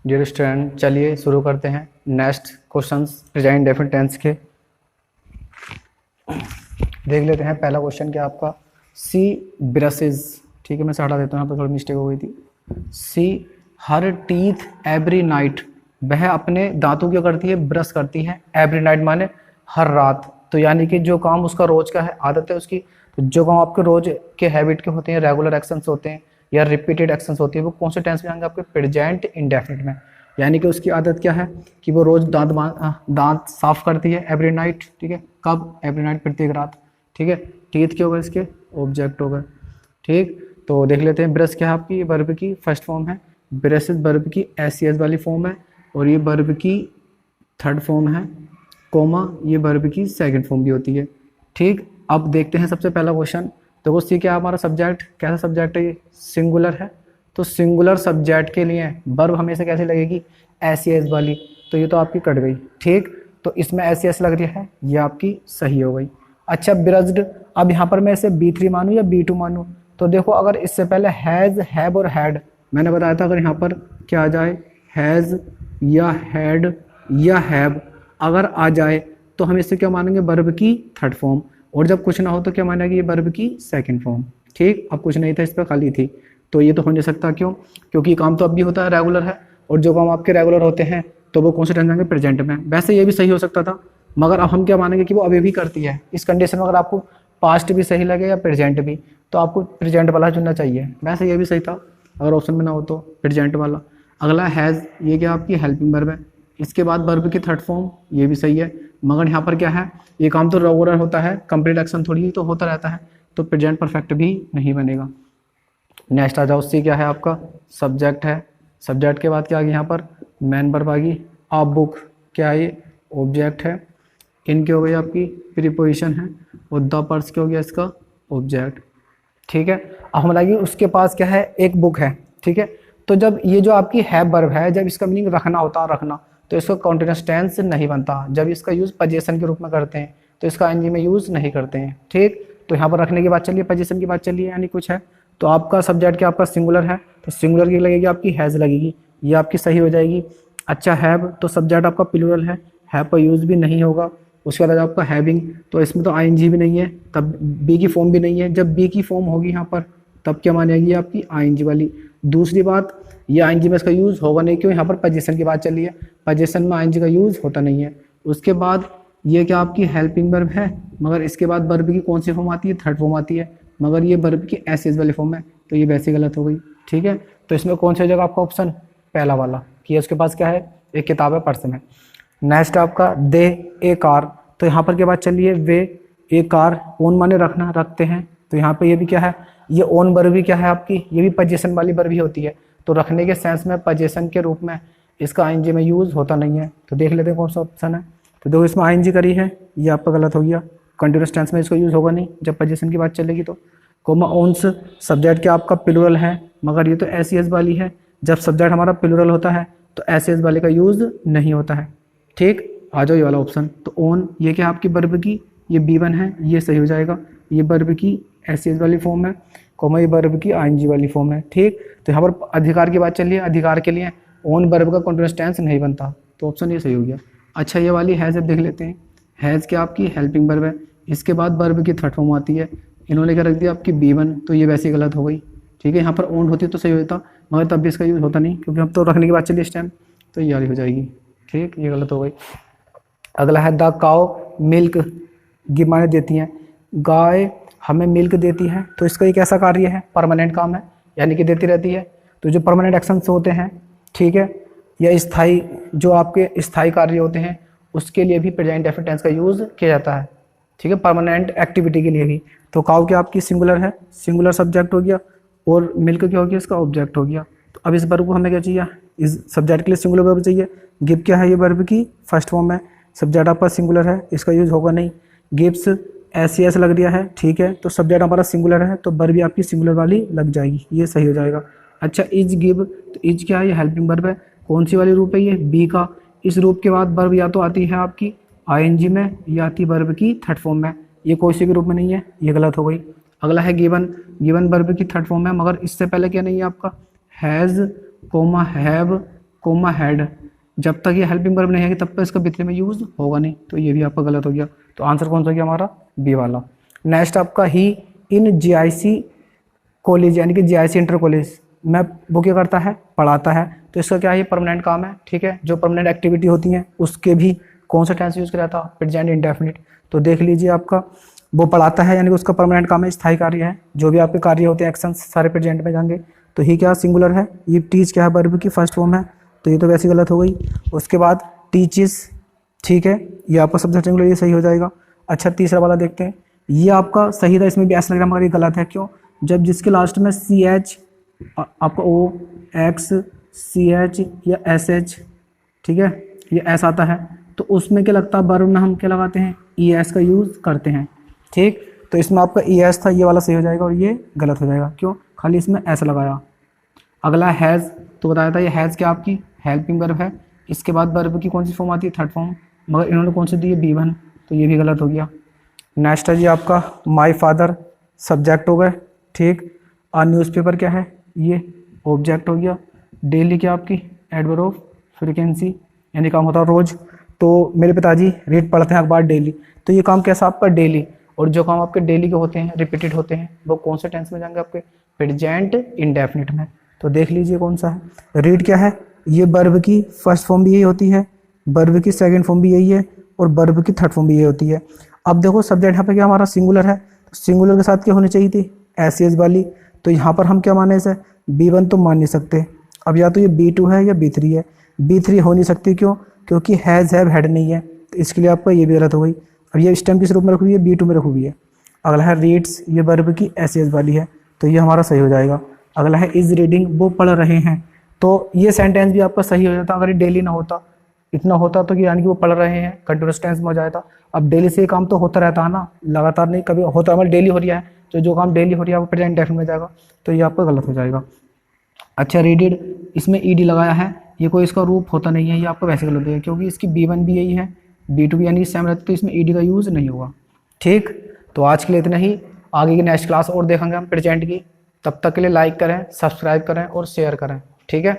Dear student, चलिए शुरू करते हैं next questions present indefinite tense के। देख लेते हैं पहला क्वेश्चन क्या आपका। सी ब्रशेज, ठीक है मैं से हटा देता हूँ, यहाँ पर थोड़ी मिस्टेक हो गई थी। सी हर टीथ एवरी नाइट, वह अपने दांतों क्या करती है, ब्रश करती है। एवरी नाइट माने हर रात, तो यानी कि जो काम उसका रोज का है, आदत है उसकी, तो जो काम आपके रोज के हैबिट के होते हैं, रेगुलर एक्शंस होते हैं या रिपीटेड एक्शंस होती है, वो कौन से टेंस में आएंगे आपके प्रेजेंट इंडेफिनिट में। यानी कि उसकी आदत क्या है कि वो रोज दांत साफ करती है एवरी नाइट, ठीक है। कब? एवरी नाइट, प्रत्येक रात, ठीक है। टीथ क्या होगा इसके, ऑब्जेक्ट होगा, ठीक। तो देख लेते हैं ब्रश क्या है आपकी, वर्ब की फर्स्ट फॉर्म है। ब्रशेज वर्ब की एस वाली फॉर्म है, और ये वर्ब की थर्ड फॉर्म है, कोमा ये वर्ब की सेकंड फॉर्म भी होती है, ठीक। अब देखते हैं सबसे पहला क्वेश्चन। देखो सी क्या हमारा सब्जेक्ट, कैसा सब्जेक्ट है ये, सिंगुलर है। तो सिंगुलर सब्जेक्ट के लिए वर्ब हमेशा कैसी लगेगी, एस वाली, तो ये तो आपकी कट गई, ठीक। तो इसमें एस लग रही है, ये आपकी सही हो गई। अच्छा ब्रज्ड, अब यहाँ पर मैं इसे B3 मानूँ या B2 मानूँ। तो देखो अगर इससे पहले हैज़, हैव और हैड, मैंने बताया था अगर यहाँ पर क्या आ जाए, हैज़ या हैड या हैव अगर आ जाए तो हम इससे क्या मानेंगे, वर्ब की थर्ड फॉर्म। और जब कुछ ना हो तो क्या मानेंगे, ये वर्ब की सेकंड फॉर्म, ठीक। अब कुछ नहीं था, इस पर खाली थी, तो ये तो हो नहीं सकता। क्यों? क्योंकि काम तो अब भी होता है, रेगुलर है, और जो काम आपके रेगुलर होते हैं तो वो कौन से टेंस में, प्रेजेंट में। वैसे ये भी सही हो सकता था, मगर अब हम क्या मानेंगे कि वो अभी भी करती है। इस कंडीशन में अगर आपको पास्ट भी सही लगे या प्रेजेंट भी, तो आपको प्रेजेंट वाला चुनना चाहिए। वैसे ये भी सही था, अगर ऑप्शन में ना हो तो प्रेजेंट वाला। अगला हैज़, ये क्या आपकी हेल्पिंग वर्ब है। इसके बाद वर्ब की थर्ड फॉर्म, ये भी सही है, मगर यहाँ पर क्या है, ये काम तो रेगुलर होता है, कंप्लीट एक्शन थोड़ी ही तो होता रहता है, तो प्रेजेंट परफेक्ट भी नहीं बनेगा। नेक्स्ट आ जाओ, सी क्या है आपका, सब्जेक्ट है। सब्जेक्ट के बाद क्या आ गया यहाँ पर, मैन वर्ब आ गई। आ बुक क्या है, ये ऑब्जेक्ट है। इनकी हो गई आपकी प्रीपोजिशन है, और द पर्स क्या हो गया इसका ऑब्जेक्ट, ठीक है। अब हम लाएंगे उसके पास क्या है, एक बुक है, ठीक है। तो जब ये जो आपकी हैव वर्ब है, जब इसका मीनिंग रखना होता है, रखना, तो इसका कॉन्टिन्यूअस टेंस नहीं बनता। जब इसका यूज़ पोजीशन के रूप में करते हैं तो इसका एनजी में यूज़ नहीं करते हैं, ठीक। तो यहाँ पर रखने की बात चलिए, पोजीशन की बात चलिए, यानी कुछ है। तो आपका सब्जेक्ट क्या आपका सिंगुलर है, तो सिंगुलर की लगेगी आपकी हैज़ लगेगी, ये आपकी सही हो जाएगी। अच्छा हैव, तो सब्जेक्ट आपका प्लूरल है, हैव पर यूज़ भी नहीं होगा। उसके बाद आपका हैविंग, तो इसमें तो आईएनजी भी नहीं है, तब बी की फॉर्म भी नहीं है। जब बी की फॉर्म होगी यहाँ पर, तब क्या मानेगी आपकी आईएनजी वाली। दूसरी बात, ये आईएनजी में इसका यूज़ होगा नहीं, क्यों, यहाँ पर पोजीशन की बात चल रही है, पोजीशन में आईएनजी का यूज़ होता नहीं है। उसके बाद ये क्या आपकी हेल्पिंग वर्ब है, मगर इसके बाद वर्ब की कौन सी फॉर्म आती है, थर्ड फॉर्म आती है, मगर ये वर्ब की एस वाली फॉर्म है, तो ये वैसे गलत हो गई, ठीक है। तो इसमें कौन सी जगह आपका ऑप्शन, पहला वाला, कि उसके पास क्या है, एक किताब है, पर्सन है। नेक्स्ट आपका दे ए कार, तो यहाँ पर क्या बात चल रही है, वे ए कार, ओन माने रखना, रखते हैं, तो यहाँ पे ये भी क्या है, ये ओन वर्ब भी क्या है आपकी, ये भी पोजीशन वाली वर्ब ही होती है। तो रखने के सेंस में पोजीशन के रूप में इसका आईएनजी में यूज़ होता नहीं है। तो देख लेते हैं कौन सा ऑप्शन है। तो देखो इसमें आईएनजी करी है, ये आपका गलत हो गया, कंटिन्यूअस टेंस में इसका यूज़ होगा नहीं जब पोजीशन की बात चलेगी। तो कोमा ओन्स, सब्जेक्ट क्या आपका प्लूरल है, मगर ये तो एस वाली है। जब सब्जेक्ट हमारा प्लूरल होता है तो एस वाले का यूज़ नहीं होता है, ठीक। आ जाओ ये वाला ऑप्शन, तो ओन ये क्या आपकी वर्ब की, ये B1 है, ये सही हो जाएगा। ये वर्ब की एस वाली फॉर्म है, कोमा ये वर्ब की आईएनजी वाली फॉर्म है, ठीक। तो यहाँ पर अधिकार की बात चल रही है, अधिकार के लिए ओन वर्ब का कंटीन्यूअस टेंस नहीं बनता, तो ऑप्शन ये सही हो गया। अच्छा ये वाली हैज़ अब देख लेते हैं। हैज़ क्या आपकी हेल्पिंग वर्ब है, इसके बाद वर्ब की थर्ड फॉर्म आती है, इन्होंने क्या रख दिया आपकी B1, तो ये वैसे ही गलत हो गई, ठीक है। यहाँ पर ओन होती तो सही होता, मगर तब भी इसका यूज़ होता नहीं, क्योंकि हम तो रखने की बात चलिए इस टाइम, तो ये वाली हो जाएगी, ठीक, ये गलत हो गई। अगला है द काउ मिल्क, गिव माने देती हैं, गाय हमें मिल्क देती है, तो इसका एक ऐसा कार्य है, परमानेंट काम है, यानी कि देती रहती है। तो जो परमानेंट एक्शंस होते हैं, ठीक है, या स्थाई, जो आपके स्थाई कार्य होते हैं, उसके लिए भी प्रेजेंट इंडेफिनिट टेंस का यूज़ किया जाता है, ठीक है, परमानेंट एक्टिविटी के लिए भी। तो काउ क्या आपकी सिंगुलर है, सिंगुलर सब्जेक्ट हो गया, और मिल्क क्या हो गया, इसका ऑब्जेक्ट हो गया। तो अब इस वर्ब को हमें क्या चाहिए, इस सब्जेक्ट के लिए सिंगुलर वर्ब चाहिए। गिव क्या है, ये वर्ब की फर्स्ट फॉर्म है, सब्जेक्ट आपका सिंगुलर है, इसका यूज़ होगा नहीं। गिव्स एस लग रहा है, ठीक है, तो सब्जेक्ट हमारा सिंगुलर है, तो वर्ब भी आपकी सिंगुलर वाली लग जाएगी, ये सही हो जाएगा। अच्छा इज गिव, तो इज क्या है, ये हेल्पिंग वर्ब है, कौन सी वाली रूप है, ये बी का। इस रूप के बाद वर्ब या तो आती है आपकी आईएनजी में, या आती वर्ब की थर्ड फॉर्म में, ये कोई सी भी रूप में नहीं है, ये गलत हो गई। अगला है गिवन, गिवन वर्ब की थर्ड फॉर्म है, मगर इससे पहले क्या नहीं है आपका, has comma have comma had, जब तक ये हेल्पिंग वर्ब नहीं आएगी तब तक इसका बिथरी में यूज़ होगा नहीं, तो ये भी आपका गलत हो गया। तो आंसर कौन सा हो गया हमारा, बी वाला। नेक्स्ट आपका ही इन जीआईसी कॉलेज, यानी कि जीआईसी इंटर कॉलेज में वो क्या करता है, पढ़ाता है। तो इसका क्या है, ये परमानेंट काम है, ठीक है। जो परमानेंट एक्टिविटी होती हैं उसके भी कौन सा टेंस यूज़ किया था, प्रेजेंट इंडेफिनिट। तो देख लीजिए आपका वो पढ़ाता है, यानी कि उसका परमानेंट काम है, स्थायी कार्य है। जो भी आपके कार्य होते हैं, एक्शंस सारे प्रेजेंट में जाएंगे। तो ही क्या सिंगुलर है, ये टीच क्या है, वर्ब की फर्स्ट फॉर्म है, तो ये तो वैसे गलत हो गई। उसके बाद टीचिस, ठीक है, ये आपका सब्जेक्ट सिंगुलर, ये सही हो जाएगा। अच्छा तीसरा वाला देखते हैं, ये आपका सही था, इसमें भी ऐसा लग रहा है मगर ये गलत है। क्यों, जब जिसके लास्ट में सी एच, आपका ओ एक्स सी एच या एस एच, ठीक है, ये एस आता है, तो उसमें क्या लगता है, वर्ब में हम क्या लगाते हैं, ई एस का यूज़ करते हैं, ठीक। तो इसमें आपका ई एस था, ये वाला सही हो जाएगा और ये गलत हो जाएगा। क्यों, खाली इसमें ऐसा लगाया। अगला हैज़, तो बताया था ये हैज़ क्या आपकी हेल्पिंग वर्ब है। इसके बाद वर्ब की कौन सी फॉर्म आती है, थर्ड फॉर्म, मगर इन्होंने कौन सी दी है, बी वन, तो ये भी गलत हो गया। नेक्स्ट है जी आपका माई फादर, सब्जेक्ट हो गए, ठीक। और न्यूज़पेपर क्या है, ये ऑब्जेक्ट हो गया। डेली क्या आपकी एडवर्ब ऑफ फ्रीक्वेंसी, यानी काम होता है रोज़। तो मेरे पिताजी रीड पढ़ते हैं अखबार डेली, तो ये काम कैसा आपका डेली। और जो काम आपके डेली के होते हैं, रिपीटेड होते हैं, वो कौन से टेंस में जाएंगे, आपके प्रेजेंट इंडेफिनिट में। तो देख लीजिए कौन सा है। रीड क्या है, ये वर्ब की फर्स्ट फॉर्म भी यही होती है, वर्ब की सेकंड फॉर्म भी यही है, और वर्ब की थर्ड फॉर्म भी यही होती है। अब देखो सब्जेक्ट यहाँ पे क्या हमारा सिंगुलर है, तो सिंगुलर के साथ क्या होनी चाहिए थी, एस एस वाली। तो यहाँ पर हम क्या माने इसे, B1 तो मान नहीं सकते। अब या तो ये B2 है या B3 है। B3 हो नहीं सकती, क्यों, क्योंकि हैज़ हैव हैड नहीं है, तो इसके लिए आपका ये भी गलत हो गई। अब ये स्टेम किस रूप में रखी हुई है, B2 में रखी हुई है। अगला है रीड्स, ये वर्ब की एस एस वाली है, तो ये हमारा सही हो जाएगा। अगला है इज़ रीडिंग, वो पढ़ रहे हैं, तो ये सेंटेंस भी आपका सही हो जाता अगर ये डेली ना होता, इतना होता तो कि यानी कि वो पढ़ रहे हैं कंटिन्यूस टेंस में हो जाता। अब डेली से ये काम तो होता रहता है ना, लगातार नहीं, कभी होता है, डेली हो रहा है, तो जो काम डेली हो रहा है वो प्रेजेंट इंडेफिनिट में जाएगा, तो ये आपका गलत हो जाएगा। अच्छा रीडेड, इसमें ईडी लगाया है, ये कोई इसका रूप होता नहीं है, ये आपका वैसे गलत है, क्योंकि इसकी B1 भी यही है, B2 भी यानी सेम रहती, तो इसमें ईडी का यूज़ नहीं होगा, ठीक। तो आज के लिए इतना ही, आगे की नेक्स्ट क्लास और देखेंगे हम प्रेजेंट की। तब तक के लिए लाइक करें, सब्सक्राइब करें और शेयर करें, ठीक है।